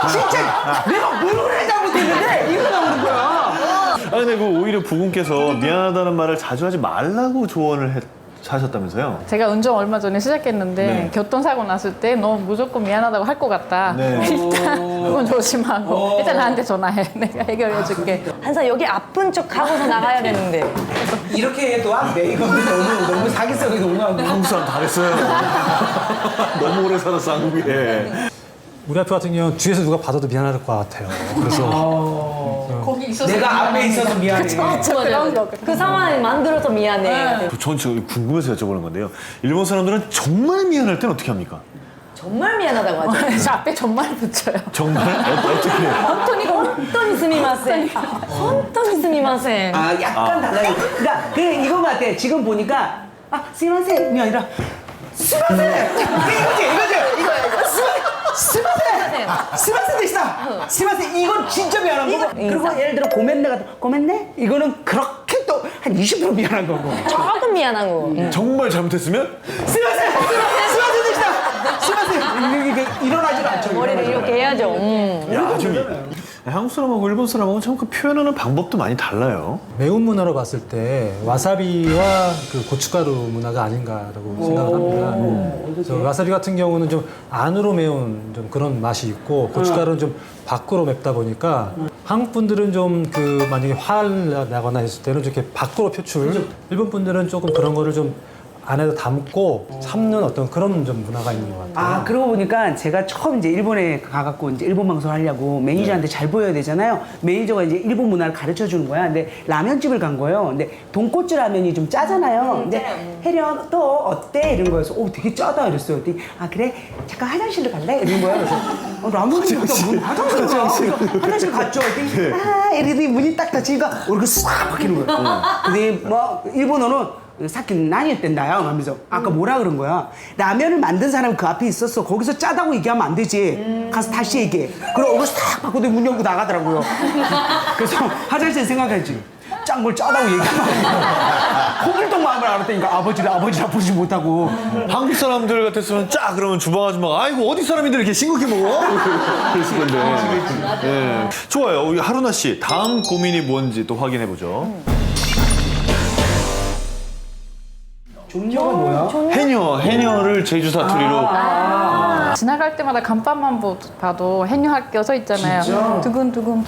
진짜 내가 뭘 잘못했는데 이거 나오는 거야. 아 근데 그 오히려 부군께서 미안하다는 말을 자주 하지 말라고 조언을 사셨다면서요? 제가 운전 얼마 전에 시작했는데 네. 교통사고 났을 때 너 무조건 미안하다고 할 것 같다. 네. 일단 그건 조심하고 일단 나한테 전화해. 내가 해결해줄게. 항상 여기 아픈 척 하고서 나가야 되는데. 이렇게 해도 안 돼. 이거 너무 사기성이 너무하고. 한국 사람 다 했어요. 너무 오래 살았어 한국에. 우리 학교 같은 경우는 뒤에서 누가 받아도 미안할 것 같아요. 그래서 거기 있어서 내가 앞에 있어서 미안해. 그 상황을 만들어서 미안해. 전 지금 궁금해서 여쭤보는 건데요. 일본 사람들은 정말 미안할 땐 어떻게 합니까? 정말 미안하다고 하죠. 저 앞에 정말 붙여요. 정말? 어떻게 해요? 혼돈이 스미마셍. 혼돈이 스미마셍. 아 약간 달라요. 그러니까 이거 같아. 지금 보니까 스미마셍이 아니라 스미마셍. 이거지. 스미마셍 되시다. 스미마셍 이건 진짜 미안한 거고. 그리고 예를 들어 고멘네 같은 고멘네 이거는 그렇게 또 한 20% 미안한 거고. 조금 미안한 거. 정말 잘못했으면? 스미마셍 되시다. 스미마셍 이게 일어나지도 않죠. 머리를 이렇게 해야죠. 야, 좀 한국 사람하고 일본 사람하고 참 그 표현하는 방법도 많이 달라요. 매운 문화로 봤을 때 와사비와 그 고춧가루 문화가 아닌가라고 생각을 합니다. 저 와사비 같은 경우는 좀 안으로 매운 좀 그런 맛이 있고 고춧가루는 좀 밖으로 맵다 보니까 한국 분들은 좀 그 만약에 화를 나거나 했을 때는 좀 이렇게 밖으로 표출. 일본 분들은 조금 그런 거를 좀 안에다 담고 참는 어떤 그런 좀 문화가 있는 것 같아요. 아, 그러고 보니까 제가 처음 이제 일본에 가갖고 이제 일본 방송을 하려고 매니저한테 잘 보여야 되잖아요. 매니저가 이제 일본 문화를 가르쳐 주는 거야. 근데 라면집을 간 거예요. 근데 돈코츠 라면이 좀 짜잖아요. 근데 혜련 또 어때? 이런 거여서 되게 짜다 이랬어요. 그랬더니 아 그래? 잠깐 화장실로 갈래? 이런 거예요. 그래서 라면집이 화장실 갔죠. 그랬더니 이러더니 문이 딱 닫히니까 얼굴 싹 바뀌는 거예요. 근데 뭐 일본어는 사킨 나니였댄다요 하면서 아까 뭐라 그런 거야. 라면을 만든 사람은 그 앞에 있었어. 거기서 짜다고 얘기하면 안 되지. 가서 다시 얘기해. 그리고 얼굴 싹 바꾸더니 문 열고 나가더라고요. 그래서 화장실 생각했지. 짠 걸 짜다고 얘기하면 홍길동 마음을 알았다니까. 아버지라 부르지 못하고. 한국 사람들 같았으면 짜 그러면 주방 아줌마가 아이고 어디 사람인데 이렇게 싱겁게 먹어? 그랬을 건데. 네. 좋아요. 우리 하루나 씨 다음 고민이 뭔지 또 확인해 보죠. 종료가 뭐야? 해녀를 제주 사투리로. 지나갈 때마다 간판만 봐도 해녀 학교 써 있잖아요. 진짜? 두근두근.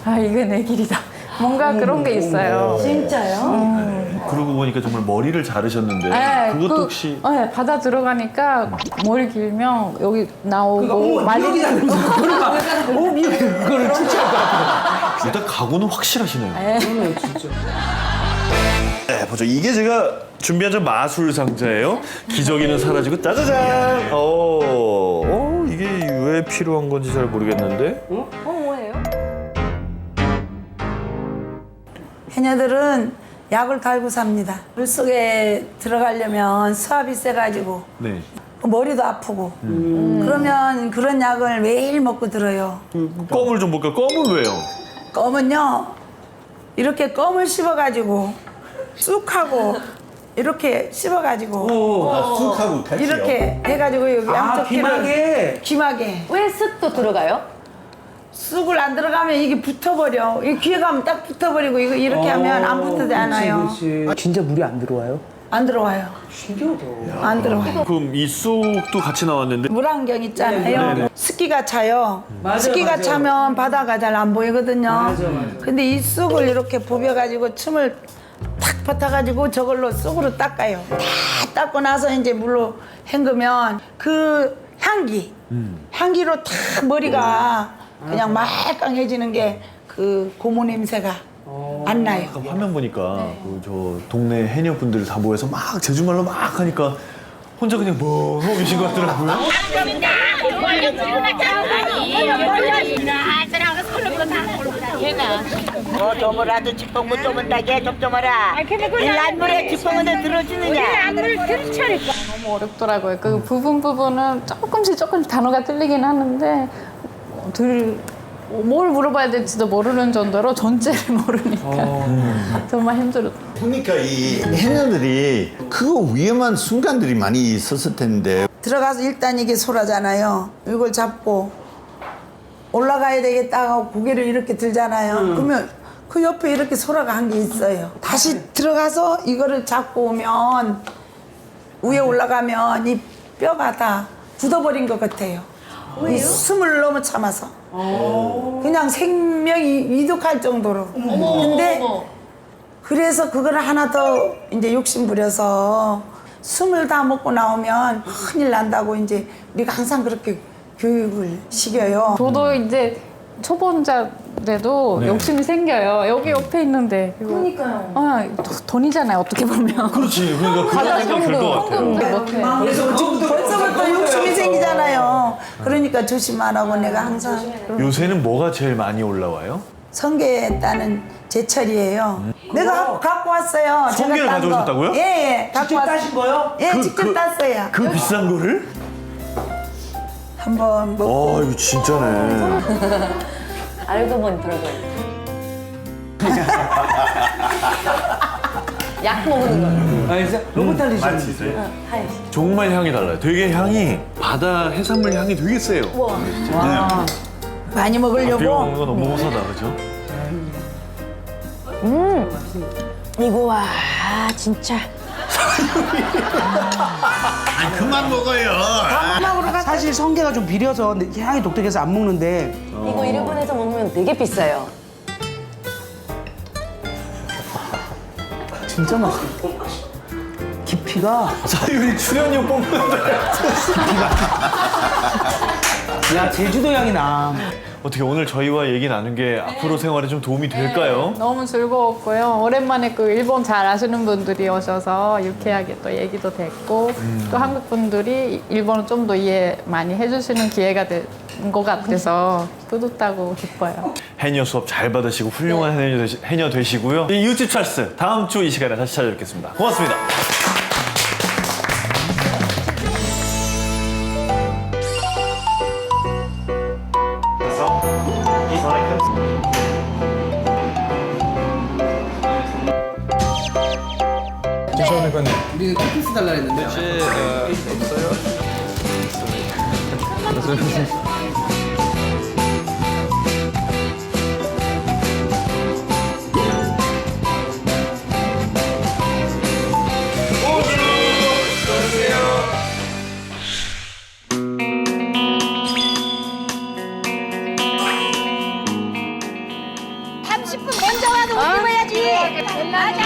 아 이게 내 길이다. 뭔가 그런 게 있어요. 진짜요? 그러고 보니까 정말 머리를 자르셨는데 네, 그것도 혹시 네, 바다 들어가니까 머리 길면 여기 나오고 말리지 그거를 칭찬할 것 같아. 일단 각오는 확실하시네요. 네. 진짜. 네, 보죠. 이게 제가 준비한 저 마술 상자예요. 기저귀는 사라지고 짜자잔. 이게 왜 필요한 건지 잘 모르겠는데. 뭐예요? 해녀들은 약을 달고 sap니다. 물속에 들어가려면 수압이 세가지고 네. 머리도 아프고 그러면 그런 약을 매일 먹고 들어요. 껌을 좀 볼까요? 껌은 왜요? 껌은요 이렇게 껌을 씹어가지고 쑥하고 이렇게 씹어가지고 쑥하고 같이요? 이렇게 해가지고 여기 양쪽 귀마개 왜 쑥도 들어가요? 쑥을 안 들어가면 이게 붙어버려. 이 귀에 가면 딱 붙어버리고 이거 이렇게 하면 안 붙지 않아요. 진짜 물이 안 들어와요? 안 들어와요. 신기하다. 안 들어와요. 그럼 이 쑥도 같이 나왔는데. 물안경 있잖아요. 네네. 습기가 차요. 맞아요, 습기가 맞아요. 차면 바다가 잘 안 보이거든요. 맞아. 근데 이 쑥을 이렇게 부벼가지고 춤을 탁 받아가지고 저걸로 쑥으로 닦아요. 다 닦고 나서 이제 물로 헹구면 그 향기로 다 머리가 그냥 말캉해지는 게 그 고무 냄새가 안 나요. 아까 화면 보니까 그 저 동네 해녀 분들 다 모여서 막 제주말로 막 하니까 혼자 그냥 뭐 하고 계신 것 같더라고요. 저뭐라도 지펑고 쪼문다게 좀 쪼머라. 일란물에 지펑은 들어주느냐. 너무 어렵더라고요. 그 부분은 조금씩 단어가 틀리긴 하는데 뭘 물어봐야 될지도 모르는 정도로 전체를 모르니까 정말 힘들었어요. 보니까 이 해녀들이 그거 위험한 순간들이 많이 있었을 텐데 들어가서 일단 이게 소라잖아요. 이걸 잡고 올라가야 되겠다 하고 고개를 이렇게 들잖아요. 그러면 그 옆에 이렇게 소라가 한 개 있어요. 다시 들어가서 이거를 잡고 오면 위에 올라가면 이 뼈가 다 굳어버린 것 같아요. 이 숨을 너무 참아서 그냥 생명이 위독할 정도로. 근데 그래서 그걸 하나 더 이제 욕심 부려서 숨을 다 먹고 나오면 큰일 난다고 이제 우리가 항상 그렇게 교육을 시켜요. 저도 이제 초보자인데도 네. 욕심이 생겨요. 여기 옆에 있는데. 그러니까요. 돈이잖아요, 어떻게 보면. 그렇지. 그러니까 그런 생각 들 것 같아요. 그래서 벌써부터 욕심이 생기잖아요. 그러니까 조심 안 하고 내가 항상 요새는 뭐가 제일 많이 올라와요? 성게 따는 제철이에요. 내가 갖고 왔어요. 성게를 제가 딴 거. 가져오셨다고요? 예. 갖고 직접 따신 거요? 예, 직접 땄어요. 그 비싼 거를? 한번 먹고. 이거 진짜네. 알고 보니 들어줘요. 약 먹는 거예요. 아, 진짜 너무 달리시는 맛있어요. 정말 향이 달라요. 되게 향이 바다 해산물 향이 되게 세요. 와. 많이 비벼 먹으려고. 먹는 거 너무 호사다, 그죠? 이거 와 진짜. 아니 그만 먹어요. 사실 성게가 좀 비려서 근데 향이 독특해서 안 먹는데 이거 일본에서 먹으면 되게 비싸요. 진짜 맛있어. 깊이가 사유리 출연료 뽑는데. 야 제주도 향이 나. 어떻게 오늘 저희와 얘기 나눈 게 앞으로 생활에 좀 도움이 될까요? 너무 즐거웠고요. 오랜만에 그 일본 잘 아시는 분들이 오셔서 유쾌하게 또 얘기도 됐고 또 한국 분들이 일본을 좀 더 이해 많이 해주시는 기회가 된 것 같아서 뿌듯하고 기뻐요. 해녀 수업 잘 받으시고 훌륭한 해녀 되시고요. 이웃집 찰스 다음 주 이 시간에 다시 찾아뵙겠습니다. 고맙습니다. 죄송합니다. 우리 쿠키스 달라 했는데. 없어요? 먼저 와도 옷 입어야지. 맞아.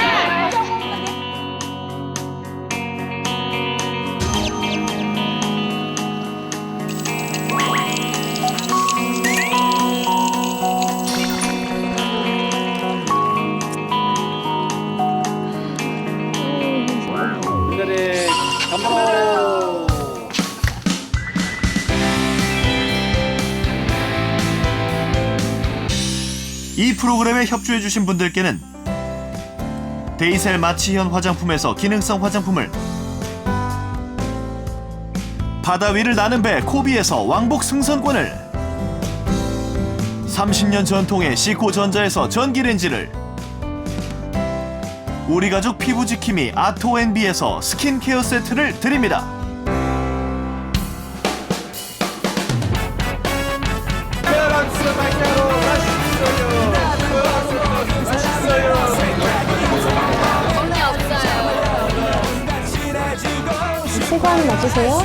이 프로그램에 협조해주신 분들께는 데이셀 마치현 화장품에서 기능성 화장품을, 바다 위를 나는 배 코비에서 왕복 승선권을, 30년 전통의 시코전자에서 전기레인지를, 우리 가족 피부지킴이 아토앤비에서 스킨케어 세트를 드립니다. 소감 맞으세요?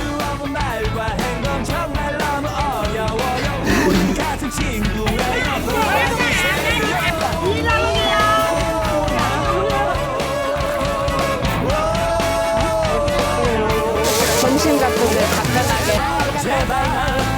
점심 잡고 간단하게